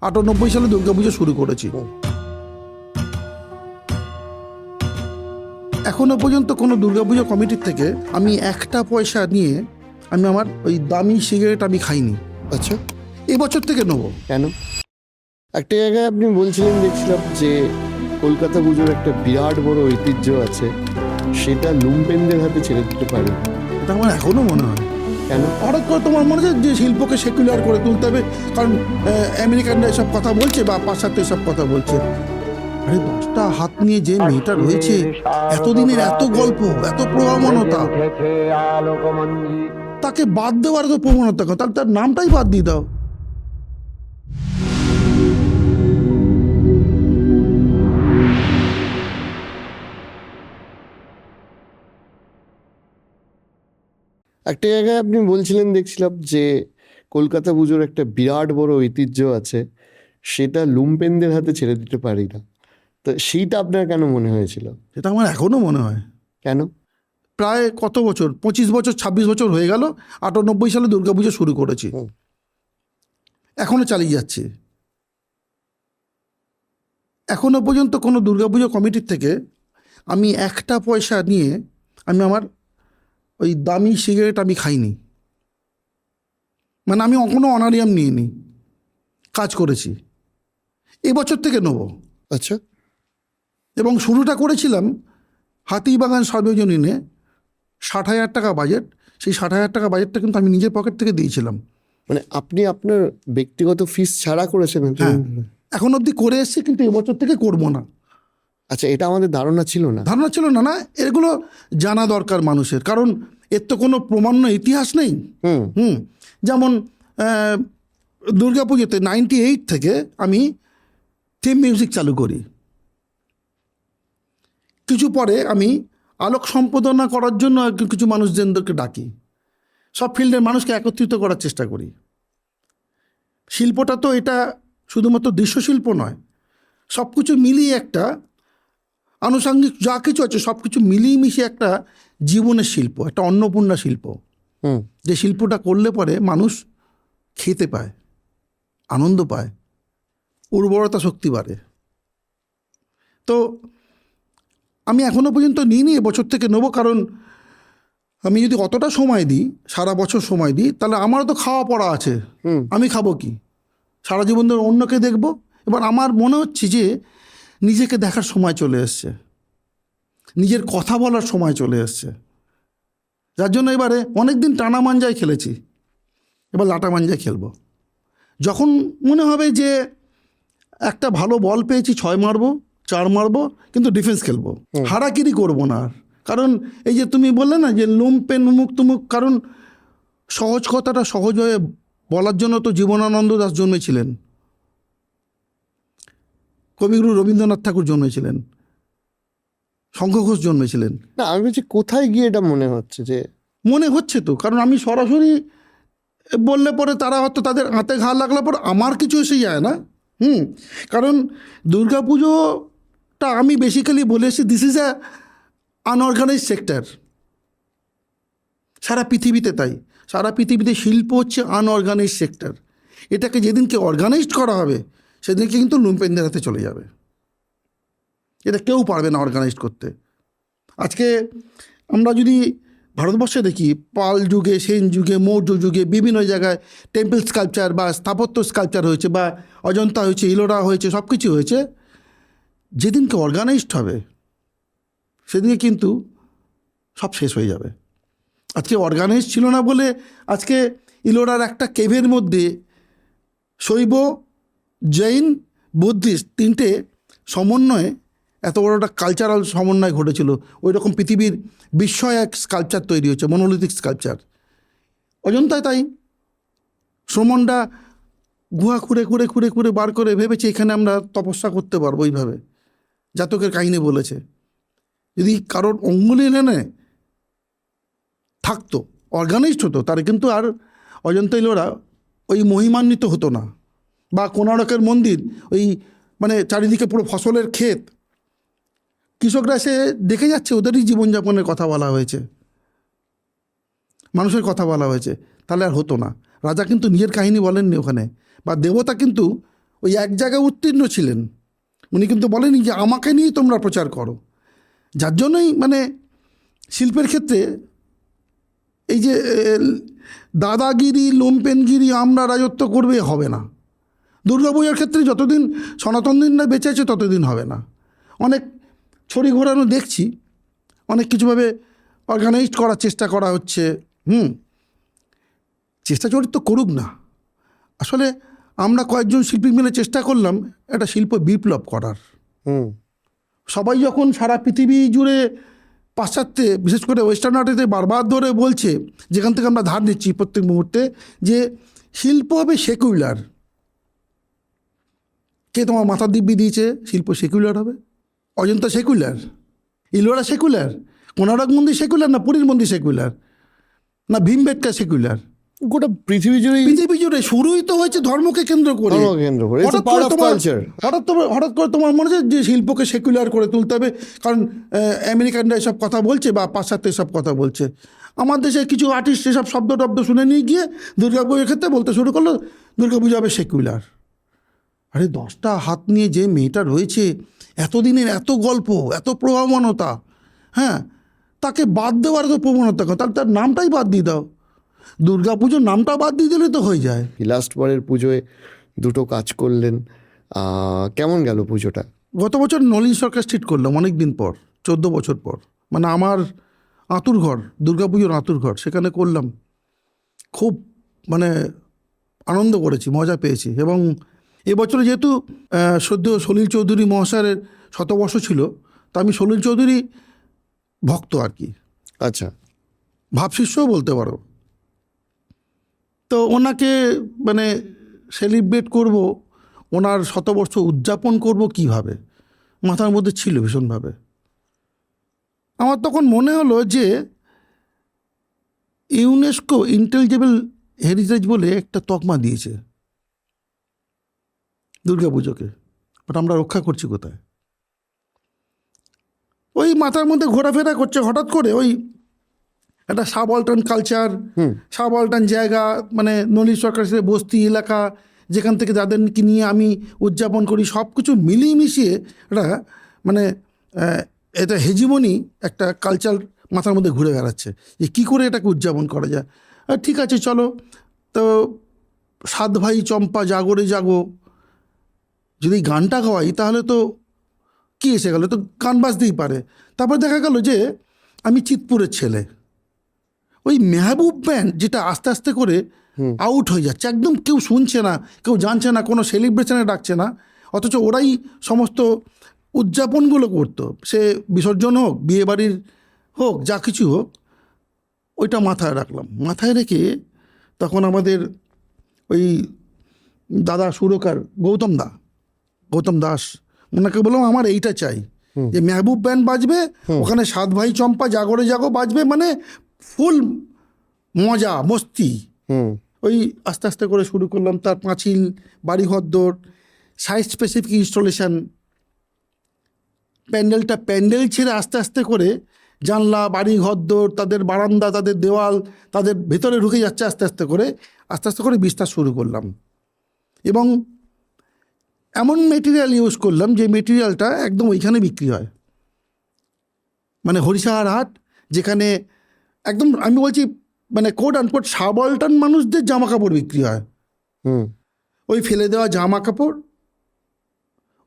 98 সালে দুর্গাপুজো শুরু করেছি। এখনো পর্যন্ত কোনো দুর্গাপুজো কমিটির থেকে আমি একটা পয়সা নিয়ে আমি আমার ওই দামি সিগারেট আমি খাইনি। আচ্ছা, এবছর থেকে নেবো। কেন? একটা জায়গায় আপনি বলছিলেন, দেখছিলাম যে কলকাতা পুজোর একটা বিরাট বড় ঐতিহ্য আছে, সেটা লুম্পেনদের হাতে ছেড়ে দিতে পারি। এটা আমার এখনো মনে হয়। কেন? হঠাৎ করে তোমার মনে হচ্ছে যে শিল্পকে সেকুলার করে তুলতে হবে, কারণ আমেরিকানরা এসব কথা বলছে বা পাশ্চাত্য এসব কথা বলছে। আরে 10টা হাত নিয়ে যে মেয়েটা রয়েছে, এতদিনের এত গল্প, এত প্রভাবনতা, তাকে বাদ দেওয়ার তো প্রবণতা, তাহলে তার নামটাই বাদ দিয়ে দাও। একটা জায়গায় আপনি বলছিলেন, দেখছিলাম যে কলকাতা পুজোর একটা বিরাট বড় ঐতিহ্য আছে, সেটা লুম্পেনদের হাতে ছেড়ে দিতে পারি না। তো সেইটা আপনার কেন মনে হয়েছিল? এটা আমার এখনো মনে হয়। কেন? প্রায় কত বছর, 25 বছর 26 বছর হয়ে গেল 98 সালে দুর্গাপুজো শুরু করেছি, এখনো চালিয়ে যাচ্ছি। এখনো পর্যন্ত কোনো দুর্গাপুজো কমিটির থেকে আমি একটা পয়সা নিয়ে আমি আমার ওই দামি সিগারেট আমি খাইনি। মানে আমি কোনো অনারিয়াম নিইনি, কাজ করেছি। এবছর থেকে নেবো। আচ্ছা, এবং শুরুটা করেছিলাম হাতিবাগান সর্বজনীনে, 60,000 টাকা বাজেট। সেই 60,000 টাকা বাজেটটা কিন্তু আমি নিজের পকেট থেকে দিয়েছিলাম। মানে আপনি আপনার ব্যক্তিগত ফিস ছাড়া করেছেন? হ্যাঁ, এখন অবধি করে এসেছি, কিন্তু এবছর থেকে করবো না। আচ্ছা, এটা আমাদের ধারণা ছিল না। ধারণা ছিল না, না এগুলো জানা দরকার মানুষের, কারণ এর তো কোনো প্রমাণ্য ইতিহাস নেই। যেমন দুর্গাপুজোতে 98 থেকে আমি থিম মিউজিক চালু করি। কিছু পরে আমি আলোক সম্পাদনা করার জন্য কিছু মানুষজনদেরকে ডাকি, সব ফিল্ডের মানুষকে একত্রিত করার চেষ্টা করি। শিল্পটা তো এটা শুধুমাত্র দৃশ্যশিল্প নয়, সব কিছু মিলিয়ে একটা আনুষঙ্গিক যা কিছু আছে সব কিছু মিলিয়ে মিশিয়ে একটা জীবনের শিল্প, একটা অন্নপূর্ণা শিল্প। যে শিল্পটা করলে পরে মানুষ খেতে পায়, আনন্দ পায়, উর্বরতা শক্তি বাড়ে। তো আমি এখনো পর্যন্ত নিইনি, এবছর থেকে নেবো। কারণ আমি যদি অতটা সময় দিই, সারা বছর সময় দিই, তাহলে আমারও তো খাওয়া পড়া আছে। আমি খাবো কি? সারা জীবন ধরে অন্যকে দেখবো। এবার আমার মনে হচ্ছে যে নিজেকে দেখার সময় চলে এসছে, নিজের কথা বলার সময় চলে এসছে। যার জন্য এবারে অনেক দিন টানা মাঞ্জায় খেলেছি, এবার লাটা মাঞ্জায় খেলবো। যখন মনে হবে যে একটা ভালো বল পেয়েছি, 6 মারবো, 4 মারবো, কিন্তু ডিফেন্স খেলবো, হারাকিরি করবো না আর। কারণ এই যে তুমি বললে না যে লুম্পেন উমুক তুমুক, কারণ সহজ কথাটা সহজ হয়ে বলার জন্য তো জীবনানন্দ দাশ জন্মেছিলেন, কবিগুরু রবীন্দ্রনাথ ঠাকুর জন্মেছিলেন, শঙ্খ ঘোষ জন্মেছিলেন। না, আমি বলছি কোথায় গিয়ে এটা মনে হচ্ছে যে মনে হচ্ছে তো, কারণ আমি সরাসরি বললে পরে তারা হয়তো তাদের হাতে ঘা লাগলে পরে আমার কিছু এসে যায় না। কারণ দুর্গাপুজোটা আমি বেসিক্যালি বলে এসেছি, this is a unorganized sector. সারা পৃথিবীতে তাই, সারা পৃথিবীতে শিল্প হচ্ছে আনঅর্গানাইজড সেক্টর। এটাকে যেদিনকে অর্গানাইজড করা হবে সেদিনকে কিন্তু লুম্পেনদের হাতে চলে যাবে। এটা কেউ পারবে না অর্গানাইজড করতে। আজকে আমরা যদি ভারতবর্ষে দেখি, পাল যুগে, সেন যুগে, মৌর্য যুগে বিভিন্ন জায়গায় টেম্পল স্কাল্পচার বা স্থাপত্য স্কাল্পচার হয়েছে, বা অজন্তা হয়েছে, ইলোরা হয়েছে, সব কিছু হয়েছে। যেদিনকে অর্গানাইজড হবে সেদিকে কিন্তু সব শেষ হয়ে যাবে। আজকে অর্গানাইজড ছিল না বলে আজকে ইলোরার একটা কেভের মধ্যে শৈব, জৈন, বুদ্ধিস্ট তিনটে সমন্বয়ে এত বড় একটা কালচারাল সমন্বয় ঘটেছিল। ওই রকম পৃথিবীর বিস্ময় এক স্কাল্পচার তৈরি হচ্ছে, মনোলিথিক স্কাল্পচার অজন্তায়। তাই শ্রমণরা গুহা খুঁড়ে খুঁড়ে খুঁড়ে খুঁড়ে বার করে ভেবেছে এখানে আমরা তপস্যা করতে পারবো। এইভাবে জাতকের কাহিনী বলেছে, যদি কারোর অঙ্গুলি এনে থাকতো, অর্গানাইজড হতো, তার কিন্তু আর অজন্তা ইলোরা ওই মহিমান্বিত হতো না। বা কোণারকের মন্দির, ওই মানে চারিদিকে পুরো ফসলের ক্ষেত, কৃষকরা এসে দেখে যাচ্ছে, ওদেরই জীবনযাপনের কথা বলা হয়েছে, মানুষের কথা বলা হয়েছে, তাহলে আর হতো না। রাজা কিন্তু নিজের কাহিনী বলেননি ওখানে, বা দেবতা কিন্তু ওই এক জায়গায় উত্তীর্ণ ছিলেন, উনি কিন্তু বলেনি যে আমাকে নিয়েই তোমরা প্রচার করো। যার জন্যই মানে শিল্পের ক্ষেত্রে এই যে দাদাগিরি, লুম্পেনগিরি, আমরা রাজত্ব করবে হবে না। দুর্গাপূজার ক্ষেত্রে যতদিন সনাতন দিনরা বেঁচে আছে ততদিন হবে না। অনেক ছড়ি ঘোরানো দেখছি, অনেক কিছুভাবে অর্গানাইজড করার চেষ্টা করা হচ্ছে। চেষ্টা চরিত্র করুক না। আসলে আমরা কয়েকজন শিল্পী মিলে চেষ্টা করলাম একটা শিল্প বিপ্লব করার। সবাই যখন সারা পৃথিবী জুড়ে পাশ্চাত্যে, বিশেষ করে ওয়েস্টার্ন আর্টেতে বারবার ধরে বলছে, যেখান থেকে আমরা ধার নিচ্ছি প্রত্যেক মুহূর্তে, যে শিল্প হবে সেকুলার। কে তোমার মাথার দিব্যি দিয়েছে শিল্প সেকুলার হবে? অজন্তা সেকুলার, ইলোরা সেকুলার, কোনারক মন্দির সেকুলার, না পুরীর মন্দির সেকুলার, না ভীমবেটকা সেকুলার? গোটা পৃথিবী জুড়ে শুরুই তো হয়েছে ধর্মকে কেন্দ্র করে। হঠাৎ করে তোমার মনে হচ্ছে যে শিল্পকে সেকুলার করে তুলতে হবে, কারণ আমেরিকানরা এসব কথা বলছে বা পাশ্চাত্য এসব কথা বলছে। আমার দেশে কিছু আর্টিস্ট এসব শব্দ টব্দ শুনে নিয়ে গিয়ে দুর্গাপুজোর ক্ষেত্রে বলতে শুরু করলো দুর্গাপুজো হবে সেকুলার। আরে 10টা হাত নিয়ে যে মেয়েটা রয়েছে, এতদিনের এত গল্প, এত প্রভাবনতা, হ্যাঁ, তাকে বাদ দেওয়ার তো প্রবণতা, তাহলে তার নামটাই বাদ দিয়ে দাও। দুর্গাপুজোর নামটা বাদ দিয়ে দিলে তো হয়ে যায়। লাস্ট বারের পুজোয় দুটো কাজ করলেন, কেমন গেল পুজোটা? গত বছর নলিন সরকার স্ট্রিট করলাম অনেক দিন পর, 14 বছর পর। মানে আমার আঁতুরঘর, দুর্গাপুজোর আঁতুরঘর, সেখানে করলাম। খুব মানে আনন্দ করেছি, মজা পেয়েছি। এবং এবছরে যেহেতু সদ্য সলিল চৌধুরী মহাশয়ের শতবর্ষ ছিল, তা আমি সলিল চৌধুরী ভক্ত আর কি। আচ্ছা, ভাবশিষ্যও বলতে পারো। তো ওনাকে মানে সেলিব্রেট করব, ওনার শতবর্ষ উদযাপন করব কিভাবে, মাথার মধ্যে ছিল ভীষণভাবে। আমার তখন মনে হলো যে ইউনেস্কো ইন্টেলিজেবল হেরিটেজ বলে একটা তকমা দিয়েছে দুর্গাপুজোকে, বাট আমরা রক্ষা করছি কোথায়? ওই মাথার মধ্যে ঘোরাফেরা করছে হঠাৎ করে ওই একটা সাবঅল্টার্ন কালচার, সাবঅল্টার্ন জায়গা, মানে নলিন সরকার বস্তি এলাকা, যেখান থেকে যাদেরকে নিয়ে আমি উদযাপন করি, সব কিছু মিলিয়ে মিশিয়ে একটা মানে এটা হেজিমনি একটা কালচার মাথার মধ্যে ঘুরে বেড়াচ্ছে যে কী করে এটাকে উদযাপন করা যায়। ঠিক আছে চলো, তো 7 ভাই চম্পা জাগরে জাগো, যদি গানটা গাওয়াই তাহলে তো কী এসে গেল, তো গান বাজতেই পারে। তারপর দেখা গেল যে আমি চিতপুরের ছেলে, ওই মেহবুব ব্যান্ড যেটা আস্তে আস্তে করে আউট হয়ে যাচ্ছে, একদম কেউ শুনছে না, কেউ জানছে না, কোনো সেলিব্রেশনে ডাকছে না, অথচ ওরাই সমস্ত উদযাপনগুলো করতো, সে বিসর্জন হোক, বিয়েবাড়ির হোক, যা কিছু হোক। ওইটা মাথায় রাখলাম। মাথায় রেখে তখন আমাদের ওই দাদা সুরকার গৌতম দাস, ওনাকে বললাম আমার এইটা চাই, যে মেহবুব ব্যান্ড বাজবে, ওখানে 7 ভাই চম্পা জাগরে জাগো বাজবে, মানে ফুল মজা মস্তি। ওই আস্তে আস্তে করে শুরু করলাম। তার পাঁচিল, বাড়িঘরদোর, সাইট স্পেসিফিক ইনস্টলেশন, প্যান্ডেল ছেড়ে আস্তে আস্তে করে জানলা, বাড়িঘরদোর, তাদের বারান্দা, তাদের দেওয়াল, তাদের ভেতরে ঢুকে যাচ্ছে আস্তে আস্তে করে বিস্তার শুরু করলাম। এবং এমন মেটেরিয়াল ইউজ করলাম যে মেটেরিয়ালটা একদম ওইখানে বিক্রি হয়, মানে হরিশাহার হাট, যেখানে একদম আমি বলছি মানে কোট আনকোট সাবঅল্টার্ন মানুষদের জামা কাপড় বিক্রি হয়। ওই ফেলে দেওয়া জামা কাপড়,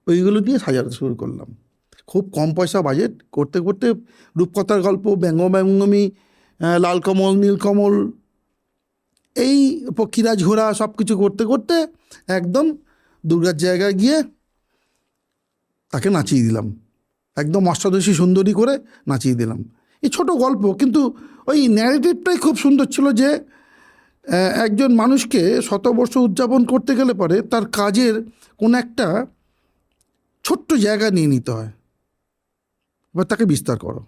ওইগুলো দিয়ে সাজাতে শুরু করলাম। খুব কম পয়সা বাজেট, করতে করতে রূপকথার গল্প, ব্যঙ্গমি, লালকমল, নীলকমল, এই পক্ষীরাজ ঘোড়া, সব কিছু করতে করতে একদম দুর্গার জায়গায় গিয়ে তাকে নাচিয়ে দিলাম, একদম অষ্টাদশী সুন্দরী করে নাচিয়ে দিলাম। এই ছোট গল্প, কিন্তু ওই ন্যারেটিভটাই খুব সুন্দর ছিল যে একজন মানুষকে শতবর্ষ উদযাপন করতে গেলে পরে তার কাজের কোনো একটা ছোট্ট জায়গা নিয়ে নিতে হয়, এবার তাকে বিস্তার করো।